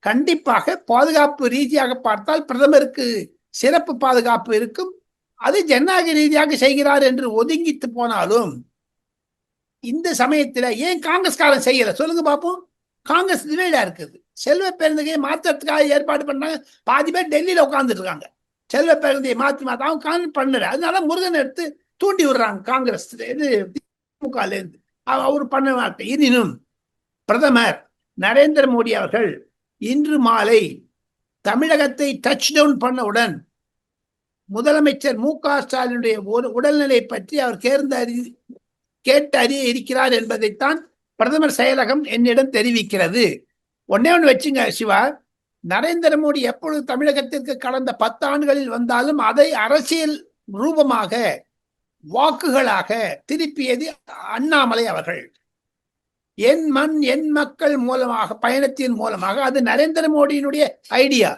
கண்டிப்பாக பாதுகாப்பு ரீதியாக பார்த்தால் பிரதமருக்கு சிறப்பு பாதுகாப்பு இருக்கும். அது ஜனநாயக ரீதியாக செய்கிறார் என்று ஒதுங்கிட்டு போனாலும் இந்த சமயத்துல ஏன் காங்கிரஸ்காரன் செய்யல சொல்லுங்க பாப்போம். காங்கிரஸ் டிவைடா இருக்குது. செல்வ பெருந்தகையை மாற்றத்துக்காக ஏற்பாடு பண்ணாங்க. பாதி பேர் டெல்லியில உட்கார்ந்துட்டு இருக்காங்க. செல்வ பெருந்தகையை மாற்றி அவங்க காங்கிரஸ் பண்ணல. அதனால முருகன் எடுத்து தூண்டி விடுறாங்க காங்கிரஸ் இது திமுக இருந்து. அவர் பண்ண மாட்டேன். எனினும் பிரதமர் நரேந்திர மோடி அவர்கள் இன்று மாலை தமிழகத்தை டச் டவுன் பண்ணவுடன் முதலமைச்சர் மு க ஸ்டாலினுடைய உடல்நிலை பற்றி அவர் கேட்டு அறிய இருக்கிறார் என்பதைத்தான் பிரதமர் செயலகம் என்னிடம் தெரிவிக்கிறது. ஒன்னே ஒன்று வச்சுங்க சிவா, நரேந்திர மோடி எப்பொழுது தமிழகத்திற்கு கடந்த 10 ஆண்டுகளில் வந்தாலும் அதை அரசியல் ரூபமாக வாக்குகளாக திருப்பியது அண்ணாமலை அவர்கள். என் மண் என் மக்கள் மூலமாக பயணத்தின் மூலமாக அது நரேந்திர மோடியினுடைய ஐடியா.